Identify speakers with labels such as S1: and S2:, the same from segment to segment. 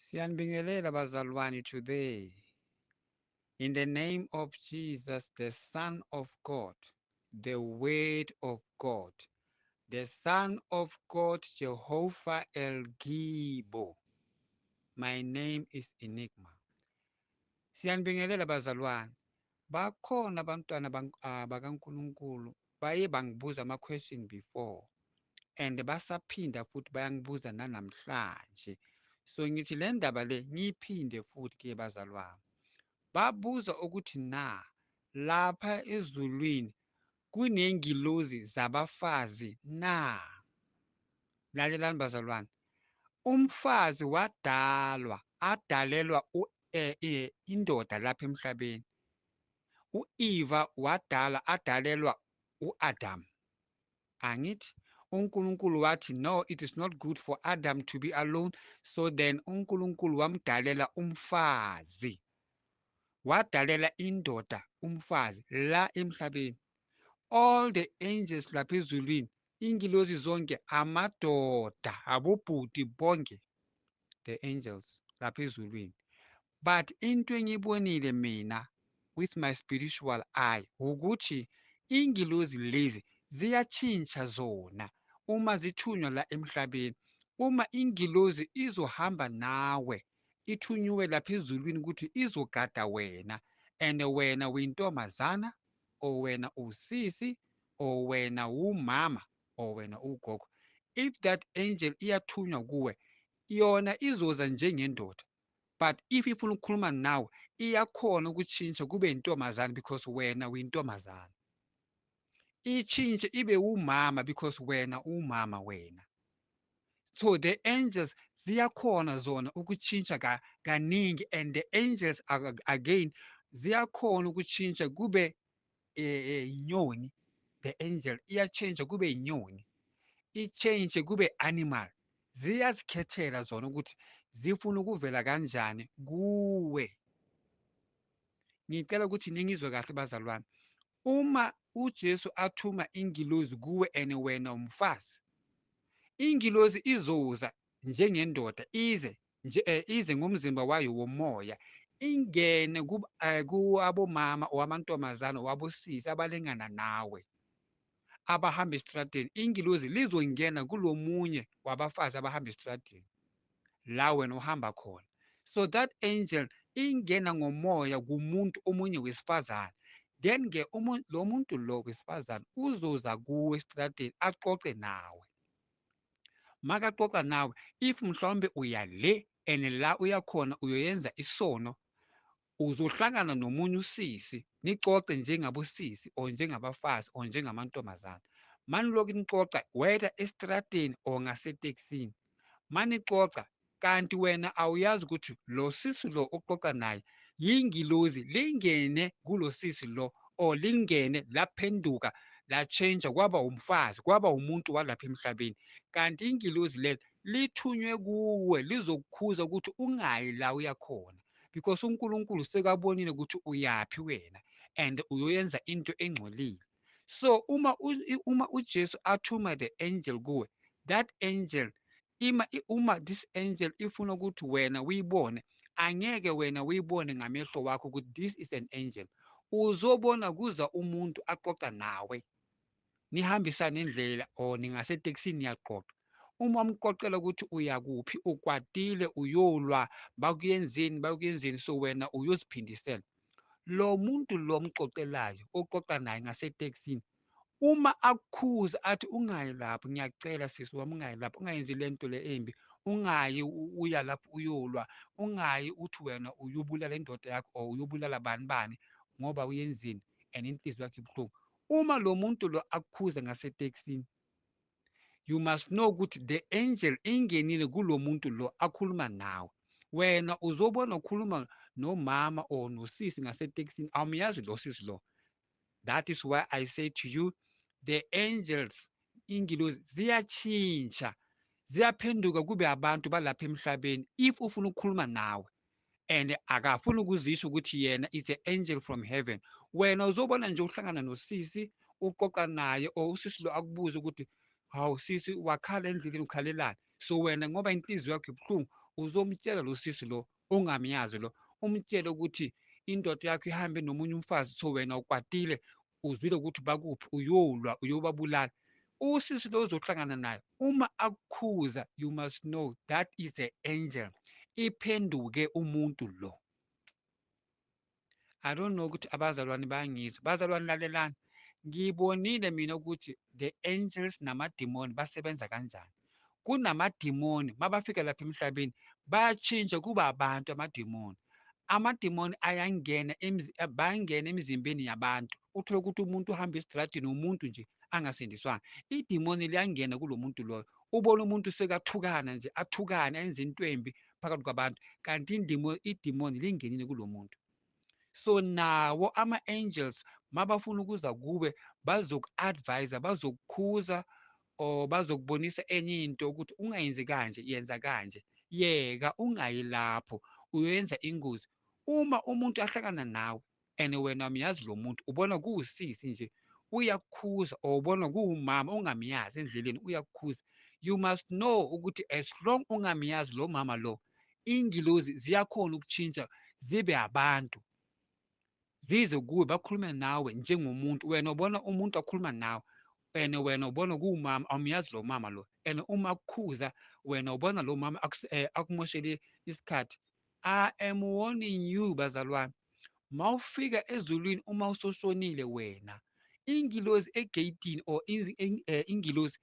S1: Siyanibingelela bazalwane today. In the name of Jesus, the Son of God, the Word of God, the Son of God, Jehovah El Gibo. My name is Enigma. Siyanibingelela bazalwane. Bakhona abantwana bakaNkulunkulu baye bangibuza ama-question before and basaphinda futhi bayangibuza nanamhlanje. So ngithi le ndaba le ngiyiphinde futhi ke bazalwane. Babuza ukuthi na lapha ezulwini kunengilozi zabafazi na? Lalelani bazalwane, umfazi adalelwa indoda lapha emhlabeni. U-Eva adalelwa u-Adam. Angithi uNkulunkulu wathi no, it is not good for Adam to be alone, so then uNkulunkulu wamdalela umfazi. Wadalela indoda umfazi la emhlabeni. All the angels lapha ezulwini, ingilozi zonke amadoda, abobhuti bonke, the angels lapha ezulwini. But into engiyibonile mina with my spiritual eye ukuthi ingilozi lezi ziyatshintsha zona uma zithunywa la emhlabeni. Uma ingilozi izohamba nawe ithunyiwe lapha ezulwini ukuthi izogada wena, and wena uyintombazana or wena usisi or wena umama or wena ugogo, if that angel iyathunywa kuwe, yona izoza njengendoda, but if ifuna ukukhuluma nawe iyakhona ukutshintsha kube yintombazane because wena uyintombazane, itshintshe ibe umama because wena umama wena. So the angels ziyakhona zona ukutshintsha kaningi, and the angels again ziyakhona ukutshintsha kube inyoni. The angel iyatshintsha kube inyoni, itshentshe kube animal. Ziyazikhethela zona ukuthi zifuna ukuvela kanjani kuwe. Ngicela ukuthi ningizwe kahle bazalwane. Uma uJesu athuma ingilozi kuwe and wena umfazi, ingilozi izoza njengendoda ize ngomzimba wayo womoya, ingene kuwabomama or amantombazane or abosisi abalingana nawe abahamba esitradeni. Ingilozi lizongena kulomunye wabafazi abahamba esitradeni la wena uhamba khona. So that angel ingena ngomoya kumuntu omunye wesifazane, then ke lo muntu lo wesifazane uzoza kuwe esitradeni axoxe nawe. Makaxoxa nawe, if mhlawumbe uya le and la uyakhona uyoyenza isono, uzohlangana nomunye usisi nixoxe njengabosisi or njengabafazi or njengamantombazane. Manilokhu nixoxa whether esitradeni or ngasetekisini, manixoxa kanti wena awuyazi ukuthi lo sisi lo oxoxa naye yingilozi lingene kulo sisi lo or lingene laphenduka latshentsha kwaba umfazi kwaba umuntu walapha emhlabeni, kanti ingilozi lelo lithunywe kuwe lizokukhuza ukuthi ungayi la uyakhona because uNkulunkulu sekabonile ukuthi uyaphi wena and uyoyenza into engcolile. So uma uJesu athuma the angel kuwe, that angel uma this angel ifuna ukuthi wena uyibone, angeke wena uyibone ngamehlo wakho ukuthi this is an angel. Uzobona kuza umuntu axoxa nawe, nihambisane indlela or ningasetekisini niyaxoxa. Uma umqoqela ukuthi uyakuphi, ukwatile, uyolwa, bakuyenzeni, so wena uyoziphindisela. Lo muntu lo mxoxelayo oxoxa naye ngasetekisini, uma akukhuza athi ungayi lapho, ngiyacela sisi wami ungayi lapho, ungayenzi le nto le embi, ungayi uya lapho uyolwa, ungayi uthi wena uyobulala indoda yakho or uyobulala bani bani ngoba uyenzini and inhliziyo yakho ibuhlungu. Uma lo muntu lo akukhuza ngasetekisini, you must know ukuthi the angel ingenile kulo muntu lo akhuluma nawe. Wena uzobona ukhuluma nomama or nosisi ngasetekisini, awumiyazi lo sisi lo. That is why I say to you, the angels, ingilozi ziyatshintsha, ziyaphenduka kube abantu balapha emhlabeni if ufuna ukukhuluma nawe and akafuni ukuzisho ukuthi yena is an angel from heaven. Wena uzobona nje uhlangana nosisi uqoqa naye or usisi lo akubuze ukuthi hawu sisi wakhala endleleni ukhalelani, So wena ngoba inhliziyo yakho ibuhlungu, uzomtshela lo sisi lo ongamyazi lo, umtshele ukuthi indoda yakho ihambe nomunye umfazi, so wena ukwatile, uzwile ukuthi bakuphi, uyolwa uyobabulala. Usisi lo ozohlangana naye uma akukhuza, you must know that is an angel, iphenduke umuntu lo. I don't know ukuthi abazalwane bangizwa. Bazalwane lalelani, ngibonile mina ukuthi the angels namadimoni basebenza kanjani. Kunamadimoni mabafika lapha emhlabeni bayatshintsha kuba abantu amadimoni. Amadimoni bayangena emizimbeni yabantu. Uthole ukuthi umuntu uhamba esitradini umuntu nje angasindiswanga. Idimoni liyangena kulo muntu loyo. Ubone umuntu sekathukana nje, athukane enze intwembi phakathi kwabantu. Kanti idimoni lingenile kulo muntu. So nawo ama-angels mabafuna ukuza kuwe bazoku-advise, bazokukhuza or bazokubonisa enye into ukuthi ungayenzi kanje, yenza kanje, yeka ungayi lapho uyoyenza ingozi. Uma umuntu ahlangana nawe and wena umyazi lo muntu, ubona kuwusisi nje uyakukhuza, or ubona kuwumama ongamyazi endleleni uyakukhuza, you must know ukuthi as long ungamyazi lo mama lo, ingilozi ziyakhona ukutshintsha zibe abantu, zize kuwe bakhulume nawe njengomuntu. Wena ubona umuntu akhuluma nawe and wena ubona kuwumama, awumyazi lo mama lo, and uma akukhuza wena ubona lo mama akumoshele isikhathi. I am warning you bazalwane, mawufika ezulwini, uma usoshonile wena, ingilozi egeyitini or ingilozi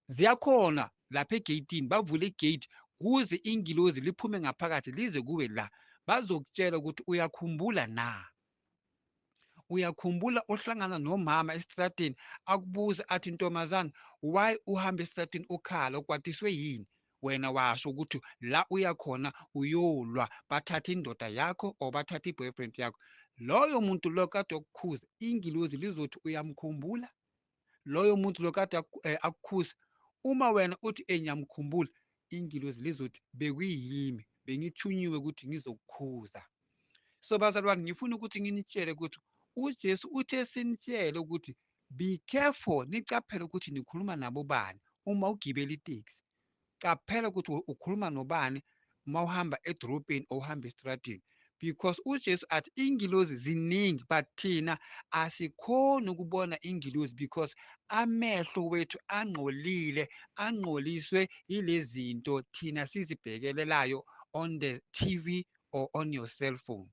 S1: ziyakhona lapha egeyitini, bavule igate kuze ingilozi liphume ngaphakathi lize kube la, bazokutshela ukuthi uyakhumbula na. Uyakhumbula uhlangana nomama esitrateni akubuza athi, ntombazana, why uhamba esitrateni ukhala, ukwatiswe yini? Wena washo ukuthi la uyakhona uyolwa, bathathe indoda yakho or bathathe i-boyfriend yakho. Loyo muntu lo kade okukhuza, ingilozi lizothi uyamkhumbula. Loyo muntu lo kade akukhuza, uma wena uthi ngiyamkhumbula, ingilozi lizothi bekuyimi, bengithunyiwe ukuthi ngizokukhuza. So bazalwane, ngifuna ukuthi nginitshele ukuthi uJesu uthe sinitshele ukuthi be careful, nicaphele ukuthi nikhuluma nabo bani uma ugibela iteksi. Caphela ukuthi ukhuluma nobani uma uhamba edorobheni or uhamba esitradini, because uJesu athi ingilozi ziningi but thina asikhoni ukubona ingilozi because amehlo wethu angcolile, angcoliswe yilezi zinto thina sizibhekelelayo on the TV or on your cell phone.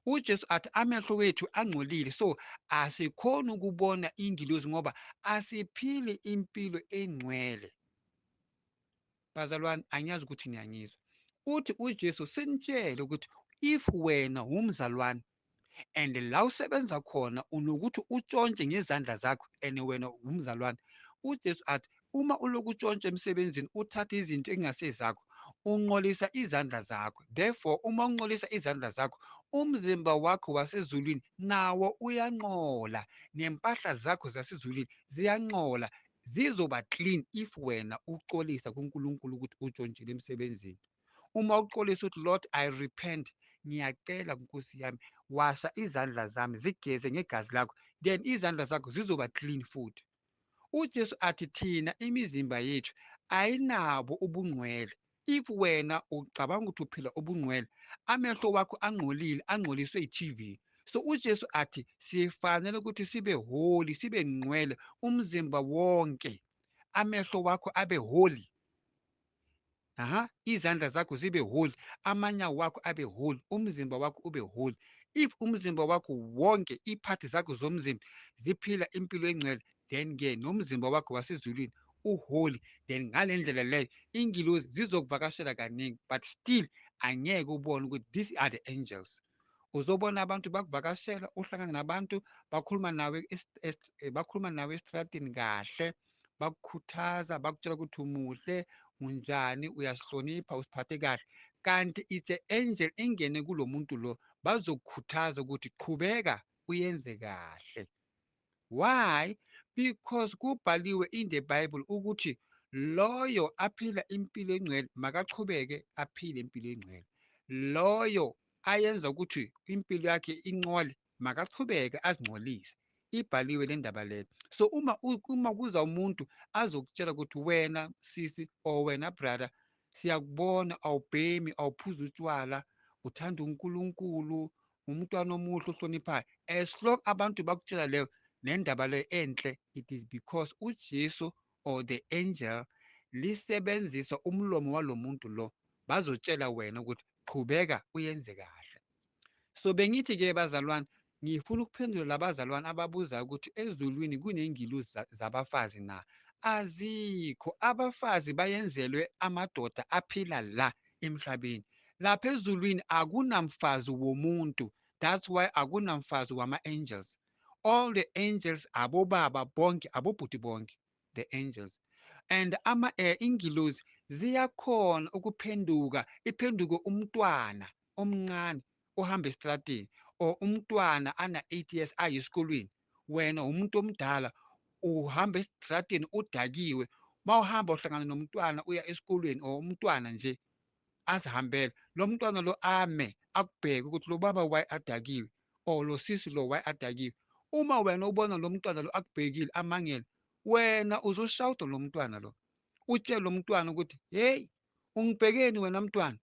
S1: UJesu athi amehlo wethu angcolile, so asikhoni ukubona ingilozi ngoba asiphili impilo engcwele. Bazalwane, angiyazi ukuthi niyangizwa. Uthi uJesu sinitshele ukuthi if wena umzalwane and la usebenza khona unokuthi utshontshe ngezandla zakho and wena umzalwane, uJesu athi uma uloku utshontshe emsebenzini uthatha izinto engasezakho, unqolisa izandla zakho. Therefore uma unqolisa izandla zakho, umzimba wakho wasezulwini nawo uyanqola, nempahla zakho zasezulwini ziyanqola, zizoba clean if wena ucolisa kuNkulunkulu ukuthi utshontshile emsebenzini. Uma uqolisa ukuthi Lord, I repent, ngiyacela Nkosi yami, washa izandla zami zigeze ngegazi lakho, then izandla zakho zizoba clean futhi. UJesu athi thina imizimba yethu ayinabo ubungcwele. If wena ucabanga ukuthi uphila ubungcwele, amehlo wakho angcolile, angcoliswe i-TV. So uJesu athi sifanele ukuthi sibe holy, sibe ngcwele umzimba wonke, amehlo wakho abe holy. Izandla zakho zibe holy, amanyawo wakho abe holy, umzimba wakho ube holy. If umzimba wakho wonke, iiphathi zakho zomzimba ziphila impilo engcwele, then-ke nomzimba wakho wasezulwini uholy, then ngale ndlela leyo ingilozi zizokuvakashela kaningi, but still angeke ubone ukuthi these are the angels. Uzobona abantu bakuvakashela, uhlangane nabantu bakhuluma nawe bakhuluma nawe esitratini kahle, bakukhuthaza, bakutshela ukuthi umuhle, unjani, uyasihlonipha, usiphathe kahle. Kanti it's an angel ingene kulo muntu lo, bazokukhuthaza ukuthi qhubeka uyenze kahle. Why? Because kubhaliwe in the Bible ukuthi loyo aphila impilo engcwele makaqhubeke aphile impilo engcwele. Loyo ayenza ukuthi impilo yakhe ingcole makaqhubeke azingcolise. ibhaliwe le ndaba le. So uma kuza umuntu azokutshela ukuthi wena sisi or wena brother, siyakubona awubhemi, awuphuzi utshwala, uthanda uNkulunkulu, umntwana omuhle ohloniphayo. As long abantu bakutshela leyo nendaba leyo enhle, it is because uJesu or the angel lisebenzisa umlomo walo muntu lo bazotshela wena ukuthi qhubeka uyenze kahle. So bengithi-ke bazalwane, ngifuna ukuphendula labazalwane ababuzayo ukuthi ezulwini kuney'ngilosi zabafazi na? Azikho. Abafazi bayenzelwe amadoda aphila la emhlabeni. Lapha ezulwini akunamfazi womuntu. That's why akunamfazi wama-angels. All the angels abobaba bonke, abobhuti bonke, the angels. And ingilosi ziyakhona ukuphenduka, iphenduke umntwana omncane ohamba esitrateni or umntwana ana-8 years ayisikolweni. Wena umuntu omdala uhamba esitrateni udakiwe, mawuhamba uhlangana nomntwana uya esikolweni or umntwana nje azihambele, lo mntwana lo ame akubheke ukuthi lo baba waye adakiwe or lo sisi lo waye adakiwe. Uma wena ubona lo mntwana lo akubhekile amangele, wena uzoshawuda lo mntwana lo, utshele lo mntwana ukuthi heyi, ungibhekeni wena mntwana.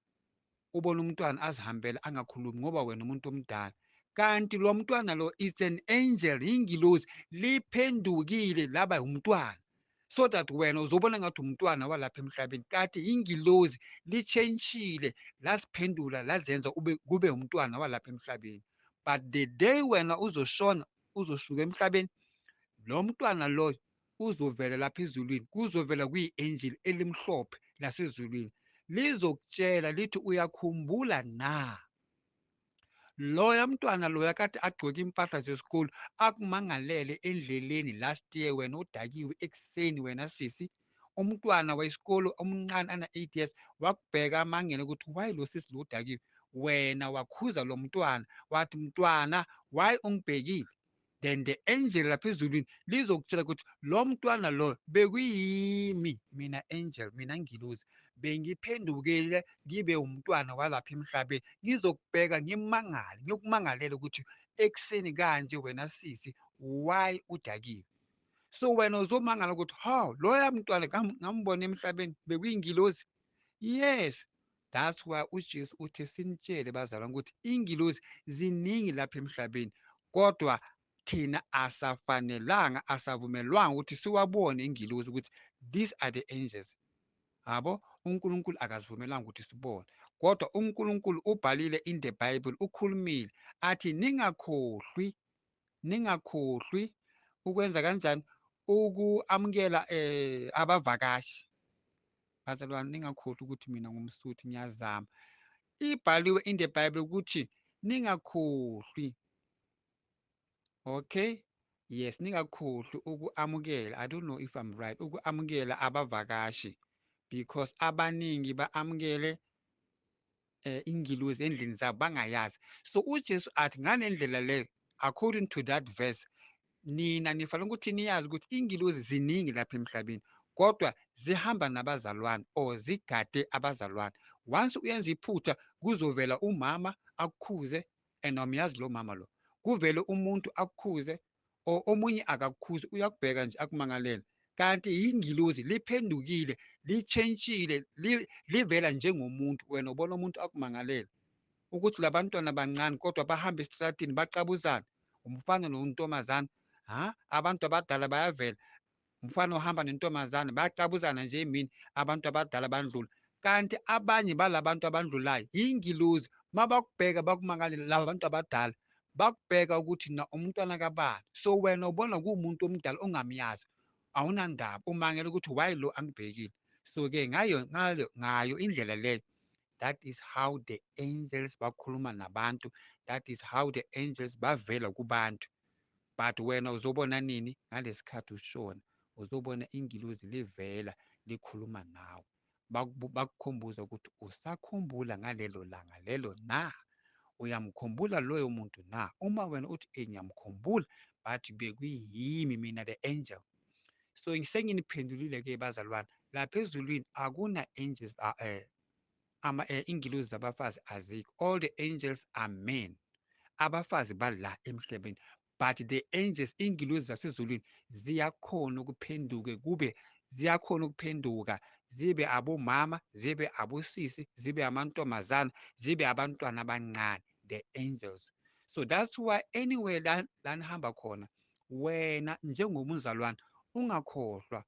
S1: Ubone umntwana azihambela angakhulumi ngoba wena umuntu omdala. Kanti lo mntwana lo it's an angel, ingilosi liphendukile laba umntwana, so that wena uzobona ngathi umntwana walapha emhlabeni, kanti ingilozi litshentshile laziphendula lazenza kube umntwana walapha emhlabeni. But the day wena uzoshona, uzosuka emhlabeni, lo mntwana loyo uzovela lapha ezulwini, kuzovela kwiyi-angel elimhlophe lasezulwini lizokutshela lithi uyakhumbula na loya mntwana loya kade agcoke impahla zesikole akumangalele endleleni last year, wena udakiwe ekuseni, wena sisi, umntwana wesikolo omncane ana-8 years wakubheka amangele ukuthi why lo sisi lo udakiwe, wena wakhuza lo mntwana wathi mntwana why ungibhekile. Then the angel lapha ezulwini lizokutshela ukuthi lo mntwana lo bekuyimi mina angel, mina ngilozi, bengiphendukile ngibe umntwana walapha emhlabeni ngizokubheka ngimangale, ngiyokumangalela ukuthi ekuseni kanje wena sisi why udakiwe. So wena uzomangala ukuthi hawu loya mntwana ngambona emhlabeni bekuyingilozi. Yes, that's why uJesu uthi sinitshele bazalwane ukuthi ingilozi ziningi lapha emhlabeni, kodwa thina asafanelanga, asavumelwanga ukuthi siwabone ingilozi ukuthi these are the angels. Yabo, uNkulunkulu akazivumelanga ukuthi sibone, kodwa uNkulunkulu ubhalile in the Bible, ukhulumile athi ningakhohlwi ukwenza kanjani, uku-amukela abavakashi. Bazalwane, ningakhohlwa ukuthi mina ngumSuthu ngiyazama. Ibhaliwe in the Bible ukuthi ningakhohlwi. Okay, yes, ningakhohlwi uku-amukela, I don't know if I'm right, uku-amukela abavakashi, because abaningi ba-amukele ingilozi endlini zabo bangayazi. So uJesu athi ngale ndlela leyo, according to that verse, nina nifanele ukuthi niyazi ukuthi ingilozi ziningi lapha emhlabeni, kodwa zihamba nabazalwane or zigade abazalwane. Once uyenza iphutha kuzovela umama akukhuze, and awuyazi lo mama lo, kuvele umuntu akukhuze or omunye akakukhuze, uyakubheka nje akumangalele, kanti ingilozi liphendukile, litshentshile, livela njengomuntu. Wena ubona umuntu akumangalela ukuthi labantwana bancane kodwa bahamba esitratini bacabuzana, umfana nontombazana. Abantu abadala bayavela, umfana ohamba nentombazane bayacabuzana nje emini, abantu abadala bandlula. Kanti abanye balabantu abandlulayo ingilozi, mabakubheka bakumangalela laba bantu abadala bakubheka ukuthi na umntwana kabani. So wena ubona kuwumuntu omdala ongamyazi, awunandaba, umangela ukuthi why lo angibhekile. So-ke ngayo indlela leyo, that is how the angels bakhuluma nabantu, that is how the angels bavela kubantu. But wena uzobona nini ngalesi khathi ushona, uzobona ingilozi livela likhuluma nawe, bakukhumbuza ukuthi usakhumbula ngalelo langa lelo na, uyamkhumbula loyo muntu na. Uma wena uthi ngiyamkhumbula, bathi bekuyimi mina the angel. So senginiphendulile-ke bazalwane, lapha ezulwini akuna angels, ingilozi zabafazi azikho. All the angels are men, abafazi bala emhlabeni but the angels ingilosi zasezulwini ziyakhona ukuphenduka zibe abomama, zibe abosisi, zibe amantombazana, zibe abantwana abancane, the angels. So that's why anywhere la nihamba khona wena njengomuzalwane ungakhohlwa,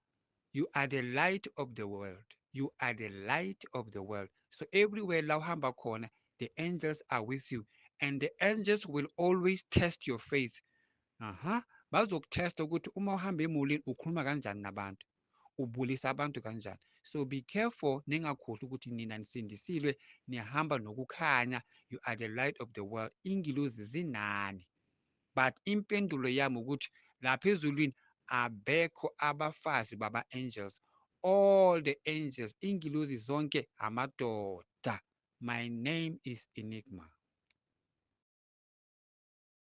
S1: you are the light of the world. You are the light of the world. So everywhere la uhamba khona, the angels are with you, and the angels will always test your faith. Bazokuthesta ukuthi uma uhamba emulini ukhuluma kanjani nabantu, ubulisa abantu kanjani. So be careful, ningakhohlwa ukuthi nina nisindisiwe, nihamba nokukhanya. You are the light of the world. Ingilozi zinani, but impendulo yami ukuthi lapha ezulwini abekho abafazi baba-angels. All the angels, ingilozi zonke amadoda. My name is Enigma.